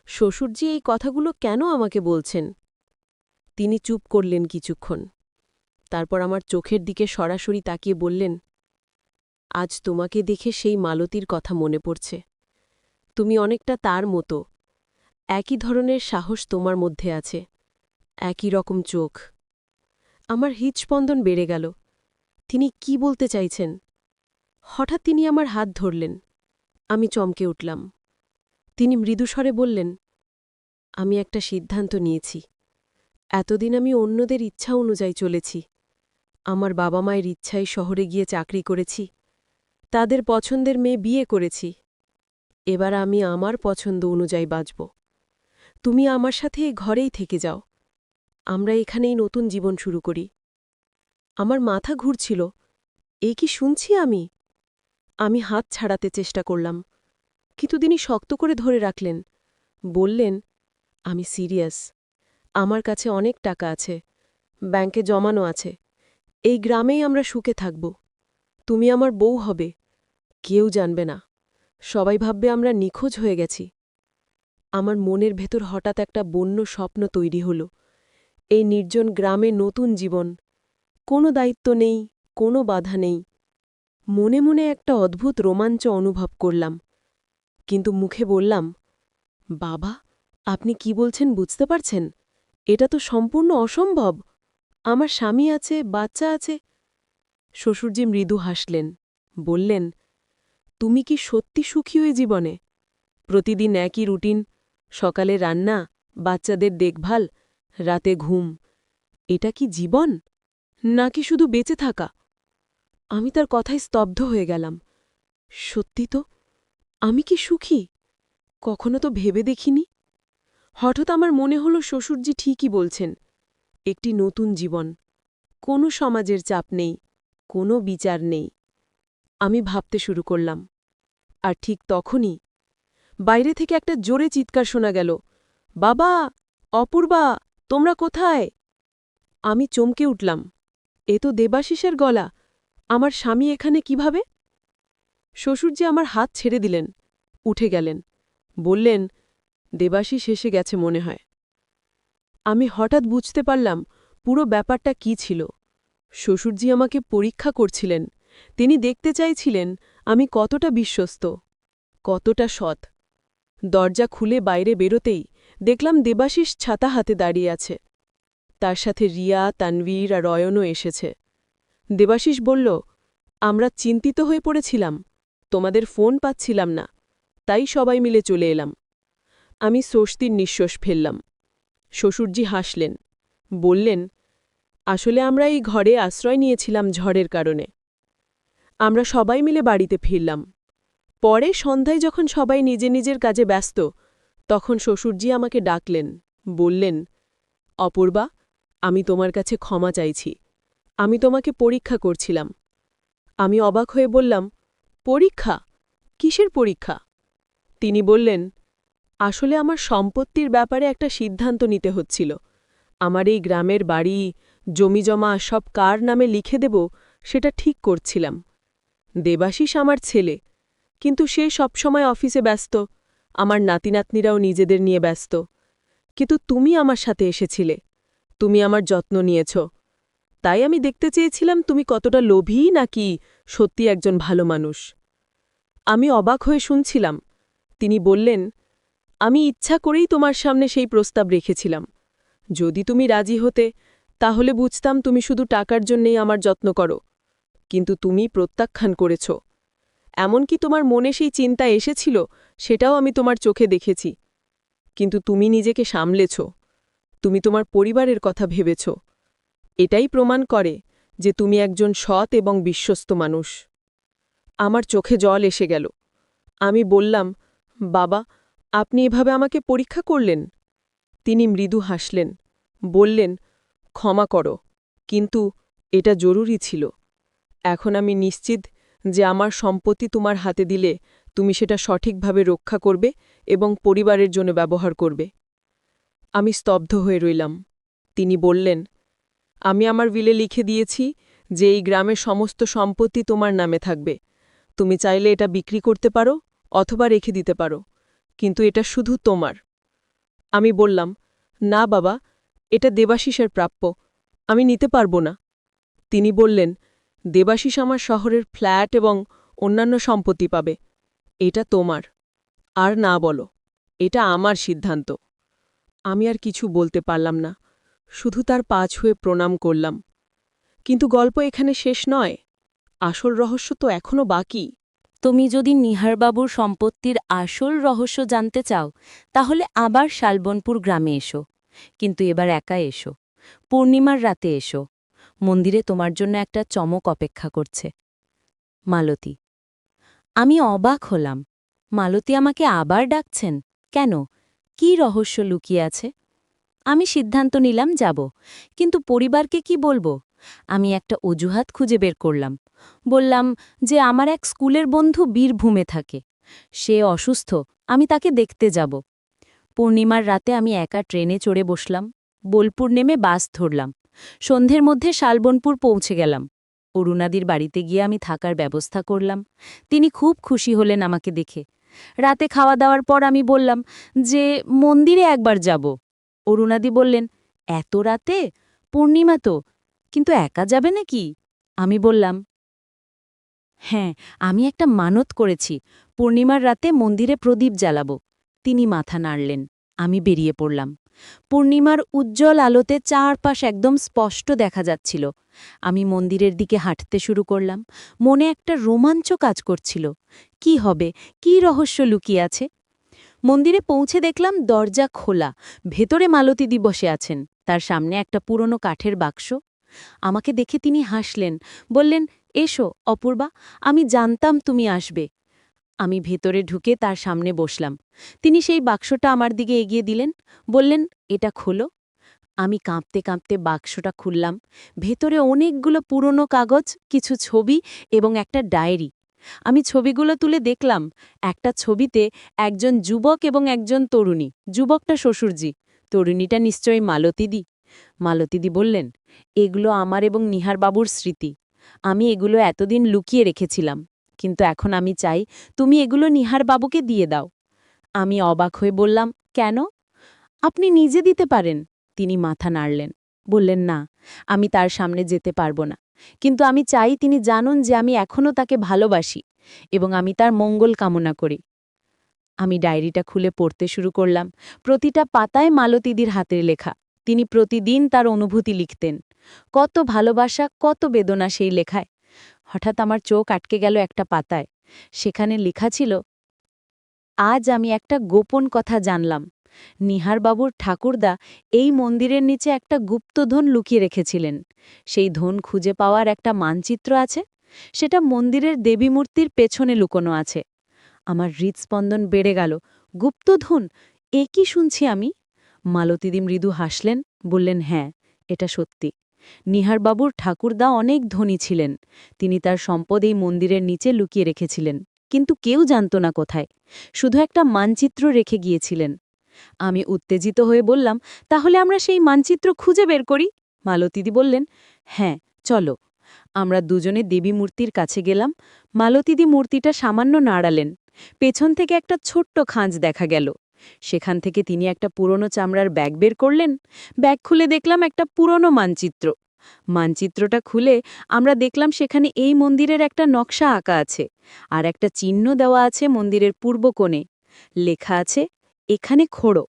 শ্বশুরজি এই কথাগুলো কেন আমাকে বলছেন। তিনি চুপ করলেন কিছুক্ষণ, তারপর আমার চোখের দিকে সরাসরি তাকিয়ে বললেন, আজ তোমাকে দেখে সেই মালতীর কথা মনে পড়ছে। তুমি অনেকটা তার মতো। একই ধরনের সাহস তোমার মধ্যে আছে, একই রকম চোখ। আমার হৃৎস্পন্দন বেড়ে গেল। তিনি কি বলতে চাইছেন? হঠাৎ তিনি আমার হাত ধরলেন। আমি চমকে উঠলাম। তিনি মৃদুস্বরে বললেন, আমি একটা সিদ্ধান্ত নিয়েছি। এতদিন আমি অন্যদের ইচ্ছা অনুযায়ী চলেছি। আমার বাবা মায়ের ইচ্ছায় শহরে গিয়ে চাকরি করেছি, তাদের পছন্দের মেয়ে বিয়ে করেছি। এবার আমি আমার পছন্দ অনুযায়ী বাঁচব। তুমি আমার সাথে এই ঘরেই থেকে যাও। আমরা এখানেই নতুন জীবন শুরু করি। আমার মাথা ঘুরছিল, এই কি শুনছি আমি? আমি হাত ছাড়াতে চেষ্টা করলাম, কিন্তু তিনি শক্ত করে ধরে রাখলেন। বললেন, আমি সিরিয়াস। আমার কাছে অনেক টাকা আছে, ব্যাংকে জমানো আছে। এই গ্রামেই আমরা সুখে থাকব। তুমি আমার বউ হবে, কেউ জানবে না। সবাই ভাববে আমরা নিখোঁজ হয়ে গেছি। আমার মনের ভেতর হঠাৎ একটা বন্য স্বপ্ন তৈরি হল। এই নির্জন গ্রামে নতুন জীবন, কোনো দায়িত্ব নেই, কোনো বাধা নেই। মনে মনে একটা অদ্ভুত রোমাঞ্চ অনুভব করলাম, কিন্তু মুখে বললাম, বাবা, আপনি কি বলছেন বুঝতে পারছেন? এটা তো সম্পূর্ণ অসম্ভব। আমার স্বামী আছে, বাচ্চা আছে। শ্বশুরজি মৃদু হাসলেন, বললেন, তুমি কি সত্যি সুখী ওই জীবনে? প্রতিদিন একই রুটিন, সকালে রান্না, বাচ্চাদের দেখভাল, রাতে ঘুম। এটা কি জীবন, নাকি শুধু বেঁচে থাকা? আমি তার কথায় স্তব্ধ হয়ে গেলাম। সত্যি তো, আমি কি সুখী? কখনো তো ভেবে দেখিনি। হঠাৎ আমার মনে হলো শ্বশুরজি ঠিকই বলছেন। একটি নতুন জীবন, কোনো সমাজের চাপ নেই, কোনো বিচার নেই। আমি ভাবতে শুরু করলাম। আর ঠিক তখনই বাইরে থেকে একটা জোরে চিৎকার শোনা গেল, বাবা, অপূর্বা, তোমরা কোথায়? আমি চমকে উঠলাম। এ তো দেবাশিসের গলা। আমার স্বামী এখানে কিভাবে? শ্বশুরজি আমার হাত ছেড়ে দিলেন, উঠে গেলেন, বললেন, দেবাশিস এসে গেছে মনে হয়। আমি হঠাৎ বুঝতে পারলাম পুরো ব্যাপারটা কি ছিল। শ্বশুরজি আমাকে পরীক্ষা করছিলেন। তিনি দেখতে চাইছিলেন আমি কতটা বিশ্বস্ত, কতটা সৎ। দরজা খুলে বাইরে বেরোতেই দেখলাম দেবাশিস ছাতা হাতে দাঁড়িয়ে আছে। তার সাথে রিয়া, তানভীর আর অয়নও এসেছে। দেবাশিস বলল, আমরা চিন্তিত হয়ে পড়েছিলাম, তোমাদের ফোন পাচ্ছিলাম না, তাই সবাই মিলে চলে এলাম। আমি স্বস্তির নিঃশ্বাস ফেললাম। শ্বশুরজি হাসলেন, বললেন, আসলে আমরা এই ঘরে আশ্রয় নিয়েছিলাম ঝড়ের কারণে। আমরা সবাই মিলে বাড়িতে ফিরলাম। পরে সন্ধ্যায় যখন সবাই নিজে নিজের কাজে ব্যস্ত, তখন শ্বশুরজি আমাকে ডাকলেন, বললেন, অপূর্বা, আমি তোমার কাছে ক্ষমা চাইছি। আমি তোমাকে পরীক্ষা করছিলাম। আমি অবাক হয়ে বললাম, পরীক্ষা? কিসের পরীক্ষা? তিনি বললেন, আসলে আমার সম্পত্তির ব্যাপারে একটা সিদ্ধান্ত নিতে হচ্ছিল। আমার এই গ্রামের বাড়ি, জমিজমা সব কার নামে লিখে দেব সেটা ঠিক করছিলাম। দেবাশিস আমার ছেলে, কিন্তু সে সবসময় অফিসে ব্যস্ত, আমার নাতিনাতনিরাও নিজেদের নিয়ে ব্যস্ত। কিন্তু তুমি আমার সাথে এসেছিলে, তুমি আমার যত্ন নিয়েছ। তাই আমি দেখতে চেয়েছিলাম তুমি কতটা লোভী নাকি সত্যি একজন ভালো মানুষ। আমি অবাক হয়ে শুনছিলাম। তিনি বললেন, আমি ইচ্ছা করেই তোমার সামনে সেই প্রস্তাব রেখেছিলাম। যদি তুমি রাজি হতে, তাহলে বুঝতাম তুমি শুধু টাকার জন্যেই আমার যত্ন করো। কিন্তু তুমি প্রত্যাখ্যান করেছ। এমনকি তোমার মনে সেই চিন্তা এসেছিল, সেটাও আমি তোমার চোখে দেখেছি। কিন্তু তুমি নিজেকে সামলেছ, তুমি তোমার পরিবারের কথা ভেবেছ। এটাই প্রমাণ করে যে তুমি একজন সৎ এবং বিশ্বস্ত মানুষ। আমার চোখে জল এসে গেল। আমি বললাম, বাবা, আপনি এভাবে আমাকে পরীক্ষা করলেন? তিনি মৃদু হাসলেন, বললেন, ক্ষমা করো, কিন্তু এটা জরুরি ছিল। এখন আমি নিশ্চিত যে আমার সম্পত্তি তোমার হাতে দিলে তুমি সেটা সঠিকভাবে রক্ষা করবে এবং পরিবারের জন্য ব্যবহার করবে। আমি স্তব্ধ হয়ে রইলাম। তিনি বললেন, আমি আমার উইলে লিখে দিয়েছি যে এই গ্রামের সমস্ত সম্পত্তি তোমার নামে থাকবে। তুমি চাইলে এটা বিক্রি করতে পারো অথবা রেখে দিতে পারো, কিন্তু এটা শুধু তোমার। আমি বললাম, না বাবা, এটা দেবাশিসের প্রাপ্য, আমি নিতে পারব না। তিনি বললেন, দেবাশিস আমার শহরের ফ্ল্যাট এবং অন্যান্য সম্পত্তি পাবে। এটা তোমার। আর না বলো, এটা আমার সিদ্ধান্ত। আমি আর কিছু বলতে পারলাম না, শুধু তার পা ছুঁয়ে প্রণাম করলাম। কিন্তু গল্প এখানে শেষ নয়, আসল রহস্য তো এখনও বাকি। তুমি যদি নিহারবাবুর সম্পত্তির আসল রহস্য জানতে চাও, তাহলে আবার শালবনপুর গ্রামে এসো। কিন্তু এবার একা এসো। পূর্ণিমার রাতে এসো। মন্দিরে তোমার জন্য একটা চমক অপেক্ষা করছে। মালতী। আমি অবাক হলাম। মালতী আমাকে আবার ডাকছেন কেন? কি রহস্য লুকিয়ে আছে? আমি সিদ্ধান্ত নিলাম যাব, কিন্তু পরিবারকে কি বলবো? আমি একটা অজুহাত খুঁজে বের করলাম। বললাম যে আমার এক স্কুলের বন্ধু বীরভূমে থাকে, সে অসুস্থ, আমি তাকে দেখতে যাব। পূর্ণিমার রাতে আমি একা ট্রেনে চড়ে বসলাম। বোলপুর নেমে বাস ধরলাম। সন্ধ্যের মধ্যে শালবনপুর পৌঁছে গেলাম। অরুণাদির বাড়িতে গিয়ে আমি থাকার ব্যবস্থা করলাম। তিনি খুব খুশি হলেন আমাকে দেখে। রাতে খাওয়া দাওয়ার পর আমি বললাম যে মন্দিরে একবার যাব। অরুণাদি বললেন, এত রাতে? পূর্ণিমা তো, কিন্তু একা যাবে নাকি? আমি বললাম, হ্যাঁ, আমি একটা মানত করেছি, পূর্ণিমার রাতে মন্দিরে প্রদীপ জ্বালাবো। তিনি মাথা নাড়লেন। আমি বেরিয়ে পড়লাম। পূর্ণিমার উজ্জ্বল আলোতে চারপাশ একদম স্পষ্ট দেখা যাচ্ছিল। আমি মন্দিরের দিকে হাঁটতে শুরু করলাম। মনে একটা রোমাঞ্চ কাজ করছিল। কি হবে, কি রহস্য লুকিয়ে আছে? মন্দিরে পৌঁছে দেখলাম দরজা খোলা, ভেতরে মালতীদি বসে আছেন, তার সামনে একটা পুরনো কাঠের বাক্স। আমাকে দেখে তিনি হাসলেন, বললেন, এসো অপূর্বা, আমি জানতাম তুমি আসবে। আমি ভেতরে ঢুকে তার সামনে বসলাম। তিনি সেই বাক্সটা আমার দিকে এগিয়ে দিলেন, বললেন, এটা খোলো। আমি কাঁপতে কাঁপতে বাক্সটা খুললাম। ভেতরে অনেকগুলো পুরনো কাগজ, কিছু ছবি এবং একটা ডায়েরি। আমি ছবিগুলো তুলে দেখলাম, একটা ছবিতে একজন যুবক এবং একজন তরুণী। যুবকটা শ্বশুরজি, তরুণীটা নিশ্চয়ই মালতীদি। মালতীদি বললেন, এগুলো আমার এবং নিহার বাবুর স্মৃতি। আমি এগুলো এতদিন লুকিয়ে রেখেছিলাম, কিন্তু এখন আমি চাই তুমি এগুলো নিহার বাবুকে দিয়ে দাও। আমি অবাক হয়ে বললাম, কেন? আপনি নিজে দিতে পারেন। তিনি মাথা নাড়লেন, বললেন, না, আমি তার সামনে যেতে পারবো না, কিন্তু আমি চাই তিনি জানুন যে আমি এখনও তাকে ভালোবাসি এবং আমি তার মঙ্গল কামনা করি। আমি ডায়েরিটা খুলে পড়তে শুরু করলাম। প্রতিটা পাতায় মালতীদির হাতের লেখা। তিনি প্রতিদিন তার অনুভূতি লিখতেন। কত ভালোবাসা, কত বেদনা সেই লেখায়। হঠাৎ আমার চোখ আটকে গেল একটা পাতায়। সেখানে লেখা ছিল, আজ আমি একটা গোপন কথা জানলাম। নিহারবাবুর ঠাকুরদা এই মন্দিরের নিচে একটা গুপ্তধন লুকিয়ে রেখেছিলেন। সেই ধন খুঁজে পাওয়ার একটা মানচিত্র আছে। সেটা মন্দিরের দেবীমূর্তির পেছনে লুকোনো আছে। আমার হৃৎস্পন্দন বেড়ে গেল। গুপ্তধন, এ কি শুনছি আমি? মালতীদি মৃদু হাসলেন, বললেন, হ্যাঁ, এটা সত্যি। নিহারবাবুর ঠাকুরদা অনেক ধনী ছিলেন। তিনি তার সম্পদ এই মন্দিরের নিচে লুকিয়ে রেখেছিলেন, কিন্তু কেউ জানত না কোথায়। শুধু একটা মানচিত্র রেখে গিয়েছিলেন। আমি উত্তেজিত হয়ে বললাম, তাহলে আমরা সেই মানচিত্র খুঁজে বের করি। মালতীদি বললেন, হ্যাঁ, চলো। আমরা দুজনে দেবী মূর্তির কাছে গেলাম। মালতীদি মূর্তিটা সামান্য নাড়ালেন। পেছন থেকে একটা ছোট্ট খাঁজ দেখা গেল। সেখান থেকে তিনি একটা পুরনো চামড়ার ব্যাগ বের করলেন। ব্যাগ খুলে দেখলাম একটা পুরনো মানচিত্র। মানচিত্রটা খুলে আমরা দেখলাম সেখানে এই মন্দিরের একটা নকশা আঁকা আছে, আর একটা চিহ্ন দেওয়া আছে মন্দিরের পূর্ব কোণে। লেখা আছে, এখানে খোড়ো।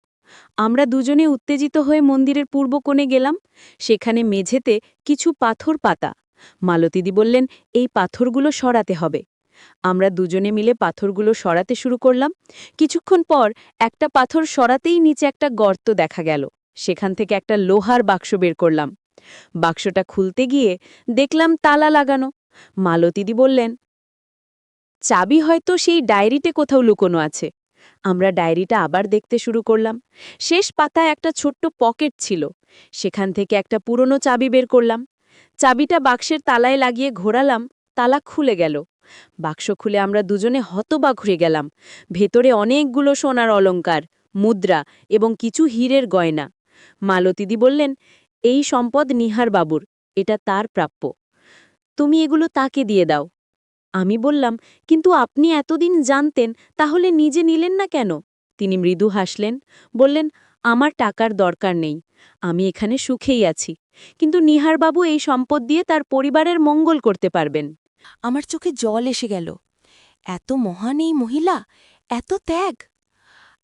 আমরা দুজনে উত্তেজিত হয়ে মন্দিরের পূর্ব কোণে গেলাম। সেখানে মেঝেতে কিছু পাথর পাতা। মালতীদি বললেন, এই পাথরগুলো সরাতে হবে। আমরা দুজনে মিলে পাথরগুলো সরাতে শুরু করলাম। কিছুক্ষণ পর একটা পাথর সরাতেই নিচে একটা গর্ত দেখা গেল। সেখান থেকে একটা লোহার বাক্স বের করলাম। বাক্সটা খুলতে গিয়ে দেখলাম তালা লাগানো। মালতীদি বললেন, চাবি হয়তো সেই ডায়েরিতে কোথাও লুকোনো আছে। আমরা ডায়েরিটা আবার দেখতে শুরু করলাম। শেষ পাতায় একটা ছোট্ট পকেট ছিল। সেখান থেকে একটা পুরনো চাবি বের করলাম। চাবিটা বাক্সের তালায় লাগিয়ে ঘোরালাম। তালা খুলে গেল। বাক্স খুলে আমরা দুজনে হতবাক হয়ে গেলাম। ভেতরে অনেকগুলো সোনার অলংকার, মুদ্রা এবং কিছু হীরের গয়না। মালতীদি বললেন, এই সম্পদ নিহার বাবুর, এটা তার প্রাপ্য। তুমি এগুলো তাকে দিয়ে দাও। আমি বললাম, কিন্তু আপনি এতদিন জানতেন, তাহলে নিজে নিলেন না কেন? তিনি মৃদু হাসলেন, বললেন, আমার টাকার দরকার নেই। আমি এখানে সুখেই আছি। কিন্তু নিহারবাবু এই সম্পদ দিয়ে তার পরিবারের মঙ্গল করতে পারবেন। আমার চোখে জল এসে গেল। এত মহান এই মহিলা, এত ত্যাগ!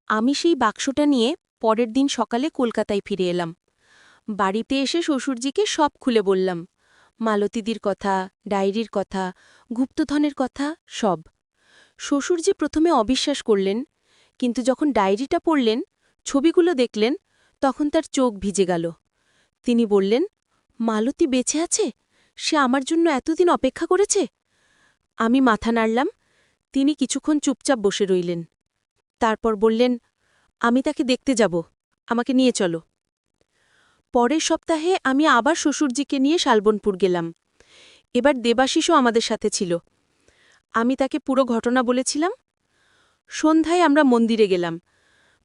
আমি সেই বাক্সটা নিয়ে পরের দিন সকালে কলকাতায় ফিরে এলাম। বাড়িতে এসে শ্বশুরজিকে সব খুলে বললাম, মালতীদির কথা, ডায়েরির কথা, গুপ্তধনের কথা, সব। শ্বশুরজি প্রথমে অবিশ্বাস করলেন, কিন্তু যখন ডায়েরিটা পড়লেন, ছবিগুলো দেখলেন, তখন তার চোখ ভিজে গেল। তিনি বললেন, মালতী বেঁচে আছে? সে আমার জন্য এতদিন অপেক্ষা করেছে? আমি মাথা নাড়লাম। তিনি কিছুক্ষণ চুপচাপ বসে রইলেন। তারপর বললেন, আমি তাকে দেখতে যাব, আমাকে নিয়ে চলো। পরের সপ্তাহে আমি আবার শ্বশুরজিকে নিয়ে শালবনপুর গেলাম। এবার দেবাশিসও আমাদের সাথে ছিল। আমি তাকে পুরো ঘটনা বলেছিলাম। সন্ধ্যায় আমরা মন্দিরে গেলাম।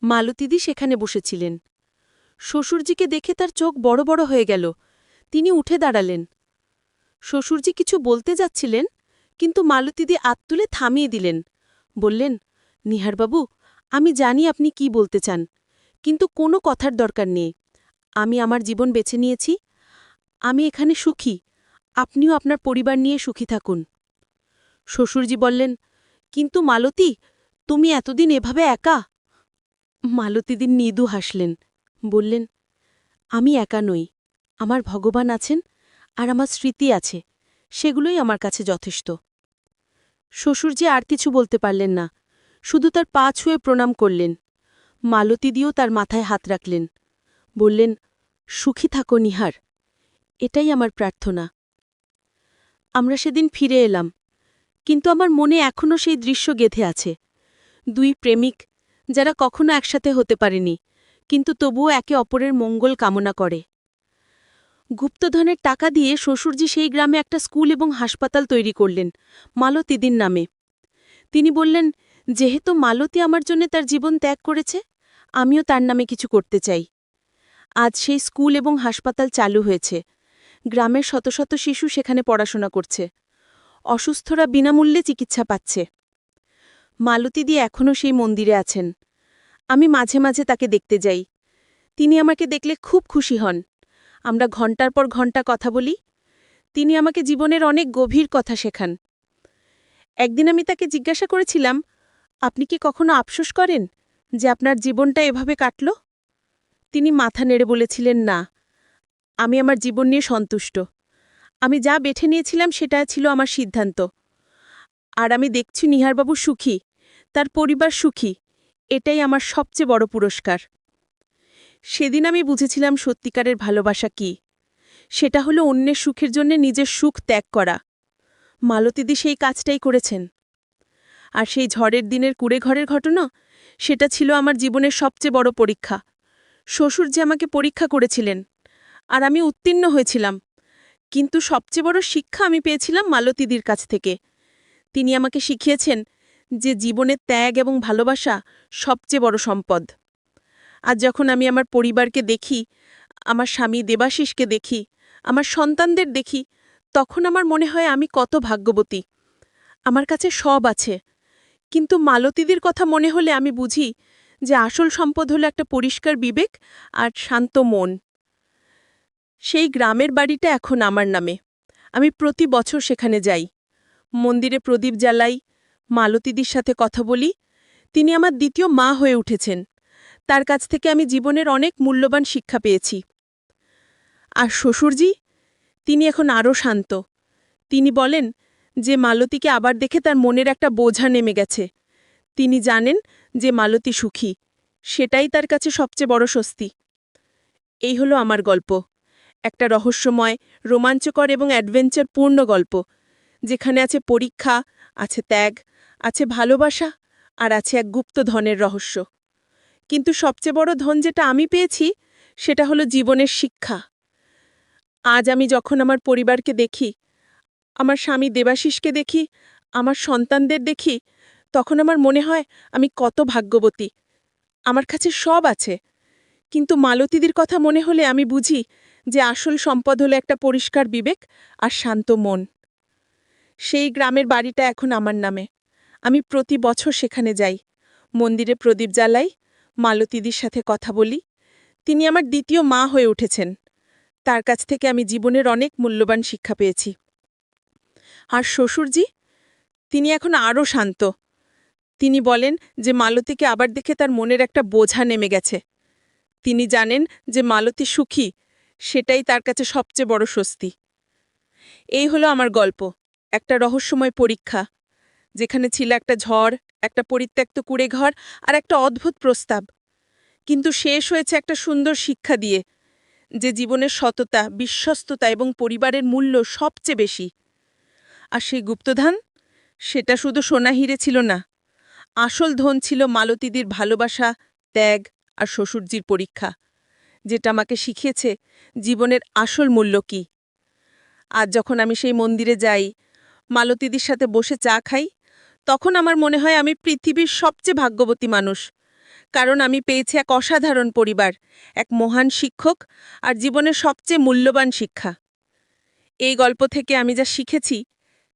মালতীদি সেখানে বসেছিলেন। শ্বশুরজিকে দেখে তার চোখ বড় বড় হয়ে গেল। তিনি উঠে দাঁড়ালেন। শ্বশুরজি কিছু বলতে যাচ্ছিলেন, কিন্তু মালতীদি হাত তুলে থামিয়ে দিলেন। বললেন, নিহারবাবু, আমি জানি আপনি কি বলতে চান, কিন্তু কোনো কথার দরকার নেই। আমি আমার জীবন বেছে নিয়েছি। আমি এখানে সুখী। আপনিও আপনার পরিবার নিয়ে সুখী থাকুন। শ্বশুরজি বললেন, কিন্তু মালতী, তুমি এতদিন এভাবে একা? মালতীদি মৃদু হাসলেন, বললেন, আমি একা নই। আমার ভগবান আছেন, আর আমার স্মৃতি আছে। সেগুলোই আমার কাছে যথেষ্ট। শ্বশুরজি আর কিছু বলতে পারলেন না, শুধু তার পা ছুঁয়ে প্রণাম করলেন। মালতীদিও তার মাথায় হাত রাখলেন, বললেন, সুখী থাকো নিহার, এটাই আমার প্রার্থনা। আমরা সেদিন ফিরে এলাম। কিন্তু আমার মনে এখনও সেই দৃশ্য গেঁথে আছে। দুই প্রেমিক যারা কখনো একসাথে হতে পারেনি, কিন্তু তবুও একে অপরের মঙ্গল কামনা করে। গুপ্তধনের টাকা দিয়ে শ্বশুরজি সেই গ্রামে একটা স্কুল এবং হাসপাতাল তৈরি করলেন, মালতীদির নামে। তিনি বললেন, যেহেতু মালতী আমার জন্য তার জীবন ত্যাগ করেছে, আমিও তার নামে কিছু করতে চাই। আজ সেই স্কুল এবং হাসপাতাল চালু হয়েছে। গ্রামের শত শত শিশু সেখানে পড়াশোনা করছে। অসুস্থরা বিনামূল্যে চিকিৎসা পাচ্ছে। মালতীদি এখনও সেই মন্দিরে আছেন। আমি মাঝে মাঝে তাকে দেখতে যাই। তিনি আমাকে দেখলে খুব খুশি হন। আমরা ঘণ্টার পর ঘণ্টা কথা বলি। তিনি আমাকে জীবনের অনেক গভীর কথা শেখান। একদিন আমি তাকে জিজ্ঞাসা করেছিলাম, আপনি কি কখনো আফসোস করেন যে আপনার জীবনটা এভাবে কাটল? তিনি মাথা নেড়ে বলেছিলেন, না, আমি আমার জীবন নিয়ে সন্তুষ্ট। আমি যা বেছে নিয়েছিলাম সেটা ছিল আমার সিদ্ধান্ত। আর আমি দেখছি নিহারবাবু সুখী, তার পরিবার সুখী। এটাই আমার সবচেয়ে বড় পুরস্কার। সেদিন আমি বুঝেছিলাম সত্যিকারের ভালোবাসা কি। সেটা হলো অন্যের সুখের জন্য নিজের সুখ ত্যাগ করা। মালতীদি সেই কাজটাই করেছেন। আর সেই ঝড়ের দিনের কুঁড়েঘরের ঘটনা, সেটা ছিল আমার জীবনের সবচেয়ে বড় পরীক্ষা। শ্বশুর যে আমাকে পরীক্ষা করেছিলেন, আর আমি উত্তীর্ণ হয়েছিলাম। কিন্তু সবচেয়ে বড় শিক্ষা আমি পেয়েছিলাম মালতীদির কাছ থেকে। তিনি আমাকে শিখিয়েছেন যে জীবনে ত্যাগ এবং ভালোবাসা সবচেয়ে বড় সম্পদ। আজ যখন আমি আমার পরিবারকে দেখি, আমার স্বামী দেবাশিসকে দেখি, আমার সন্তানদের দেখি, তখন আমার মনে হয় আমি কত ভাগ্যবতী। আমার কাছে সব আছে, কিন্তু মালতীদির কথা মনে হলে আমি বুঝি যে আসল সম্পদ হলো একটা পরিষ্কার বিবেক আর শান্ত মন। সেই গ্রামের বাড়িটা এখন আমার নামে। আমি প্রতি বছর সেখানে যাই, মন্দিরে প্রদীপ জ্বালাই, মালতীদির সাথে কথা বলি। তিনি আমার দ্বিতীয় মা হয়ে উঠেছেন। তার কাছ থেকে আমি জীবনের অনেক মূল্যবান শিক্ষা পেয়েছি। আর শ্বশুরজি, তিনি এখন আরও শান্ত। তিনি বলেন যে মালতীকে আবার দেখে তার মনের একটা বোঝা নেমে গেছে। তিনি জানেন যে মালতী সুখী, সেটাই তার কাছে সবচেয়ে বড় স্বস্তি। এই হলো আমার গল্প, একটা রহস্যময়, রোমাঞ্চকর এবং অ্যাডভেঞ্চারপূর্ণ গল্প, যেখানে আছে পরীক্ষা, আছে ত্যাগ, আছে ভালোবাসা, আর আছে এক গুপ্ত ধনের রহস্য। কিন্তু সবচেয়ে বড় ধন যেটা আমি পেয়েছি, সেটা হলো জীবনের শিক্ষা। আজ আমি যখন আমার পরিবারকে দেখি, আমার স্বামী দেবাশিসকে দেখি, আমার সন্তানদের দেখি, তখন আমার মনে হয় আমি কত ভাগ্যবতী। আমার কাছে সব আছে, কিন্তু মালতীদির কথা মনে হলে আমি বুঝি যে আসল সম্পদ হলো একটা পরিষ্কার বিবেক আর শান্ত মন। সেই গ্রামের বাড়িটা এখন আমার নামে। আমি প্রতি বছর সেখানে যাই, মন্দিরে প্রদীপ জ্বালাই, মালতীদির সাথে কথা বলি। তিনি আমার দ্বিতীয় মা হয়ে উঠেছেন। তার কাছ থেকে আমি জীবনের অনেক মূল্যবান শিক্ষা পেয়েছি। আর শ্বশুরজি, তিনি এখন আরও শান্ত। তিনি বলেন যে মালতীকে আবার দেখে তার মনের একটা বোঝা নেমে গেছে। তিনি জানেন যে মালতী সুখী, সেটাই তার কাছে সবচেয়ে বড় স্বস্তি। এই হলো আমার গল্প, একটা রহস্যময় পরীক্ষা, যেখানে ছিল একটা ঝড়, একটা পরিত্যক্ত কুঁড়েঘর আর একটা অদ্ভুত প্রস্তাব। কিন্তু শেষ হয়েছে একটা সুন্দর শিক্ষা দিয়ে, যে জীবনের সততা, বিশ্বস্ততা এবং পরিবারের মূল্য সবচেয়ে বেশি। আর সেই গুপ্তধন, সেটা শুধু সোনা হিরে ছিল না। আসল ধন ছিল মালতীদির ভালোবাসা, ত্যাগ আর শ্বশুরজির পরীক্ষা, যেটা আমাকে শিখিয়েছে জীবনের আসল মূল্য কী। আজ যখন আমি সেই মন্দিরে যাই, মালতীদির সাথে বসে চা খাই, তখন আমার মনে হয় আমি পৃথিবীর সবচেয়ে ভাগ্যবতী মানুষ। কারণ আমি পেয়েছি এক অসাধারণ পরিবার, এক মহান শিক্ষক আর জীবনের সবচেয়ে মূল্যবান শিক্ষা। এই গল্প থেকে আমি যা শিখেছি,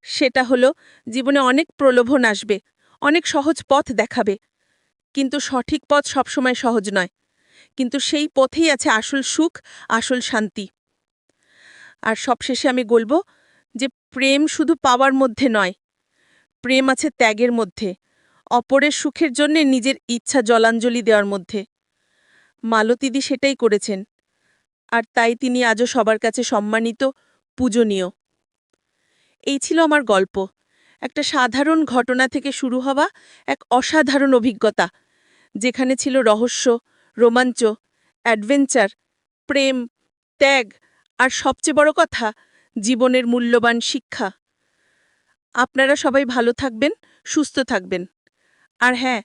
সেটা হলো জীবনে অনেক প্রলোভন আসবে, অনেক সহজ পথ দেখাবে, কিন্তু সঠিক পথ সবসময় সহজ নয়। কিন্তু সেই পথেই আছে আসল সুখ, আসল শান্তি। আর সবশেষে আমি বলব যে প্রেম শুধু পাওয়ার মধ্যে নয়, প্রেম আছে ত্যাগের মধ্যে, অপরের সুখের জন্যে নিজের ইচ্ছা জলাঞ্জলি দেওয়ার মধ্যে। মালতীদি সেটাই করেছেন, আর তাই তিনি আজও সবার কাছে সম্মানিত, পূজনীয়। এই ছিল আমার গল্প, একটা সাধারণ ঘটনা থেকে শুরু হওয়া এক অসাধারণ অভিজ্ঞতা, যেখানে ছিল রহস্য, রোমাঞ্চ, অ্যাডভেঞ্চার, প্রেম, ত্যাগ আর সবচেয়ে বড় কথা, জীবনের মূল্যবান শিক্ষা। আপনারা সবাই ভালো থাকবেন, সুস্থ থাকবেন। আর হ্যাঁ,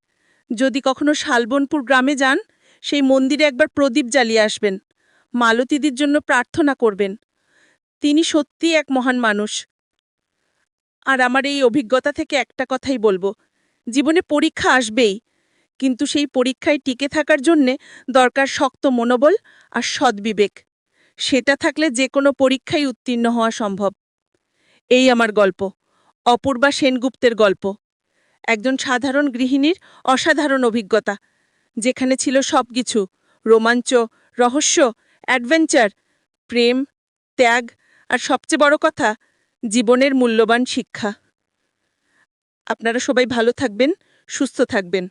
যদি কখনো শালবনপুর গ্রামে যান, সেই মন্দিরে একবার প্রদীপ জ্বালিয়ে আসবেন। মালতীদির জন্য প্রার্থনা করবেন। তিনি সত্যিই এক মহান মানুষ। আর আমার এই অভিজ্ঞতা থেকে একটা কথাই বলবো, জীবনে পরীক্ষা আসবেই, কিন্তু সেই পরীক্ষায় টিকে থাকার জন্যে দরকার শক্ত মনোবল আর সদ্বিবেক। সেটা থাকলে যে কোনো পরীক্ষায় উত্তীর্ণ হওয়া সম্ভব। এই আমার গল্প, অপূর্বা সেনগুপ্তের গল্প। একজন সাধারণ গৃহিণীর অসাধারণ অভিজ্ঞতা, যেখানে ছিল সবকিছু: রোমাঞ্চ, রহস্য, অ্যাডভেঞ্চার, প্রেম, ত্যাগ, আর সবচেয়ে বড় কথা, জীবনের মূল্যবান শিক্ষা। আপনারা সবাই ভালো থাকবেন, সুস্থ থাকবেন।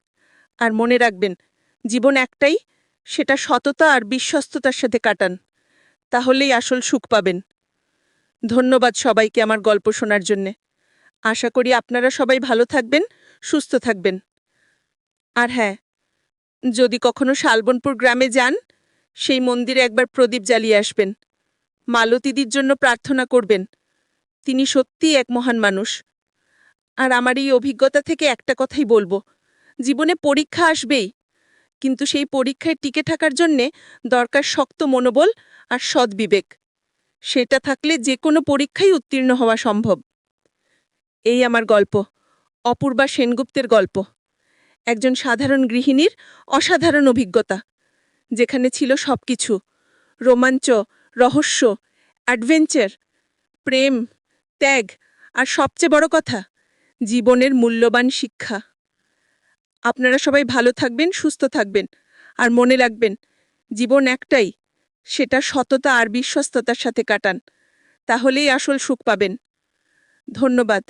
আর মনে রাখবেন, জীবন একটাই, সেটা সততা আর বিশ্বস্ততার সাথে কাটান। তাহলেই আসল সুখ পাবেন। ধন্যবাদ সবাইকে আমার গল্প শোনার জন্যে। আশা করি আপনারা সবাই ভালো থাকবেন, সুস্থ থাকবেন। আর হ্যাঁ, যদি কখনো শালবনপুর গ্রামে যান, সেই মন্দিরে একবার প্রদীপ জ্বালিয়ে আসবেন। মালতীদির জন্য প্রার্থনা করবেন। তিনি সত্যিই এক মহান মানুষ। আর আমার এই অভিজ্ঞতা থেকে একটা কথাই বলবো, জীবনে পরীক্ষা আসবেই, কিন্তু সেই পরীক্ষায় টিকে থাকার জন্যে দরকার শক্ত মনোবল আর সদ্বিবেক। সেটা থাকলে যে কোনো পরীক্ষায় উত্তীর্ণ হওয়া সম্ভব। এই আমার গল্প, অপূর্বা সেনগুপ্তের গল্প। একজন সাধারণ গৃহিণীর অসাধারণ অভিজ্ঞতা, যেখানে ছিল সবকিছু: রোমাঞ্চ, রহস্য, অ্যাডভেঞ্চার, প্রেম, ত্যাগ, আর সবচেয়ে বড় কথা, জীবনের মূল্যবান শিক্ষা। আপনারা সবাই ভালো থাকবেন, সুস্থ থাকবেন। আর মনে রাখবেন, জীবন একটাই, সেটা সততা আর বিশ্বস্ততার সাথে কাটান। তাহলেই আসল সুখ পাবেন। ধন্যবাদ।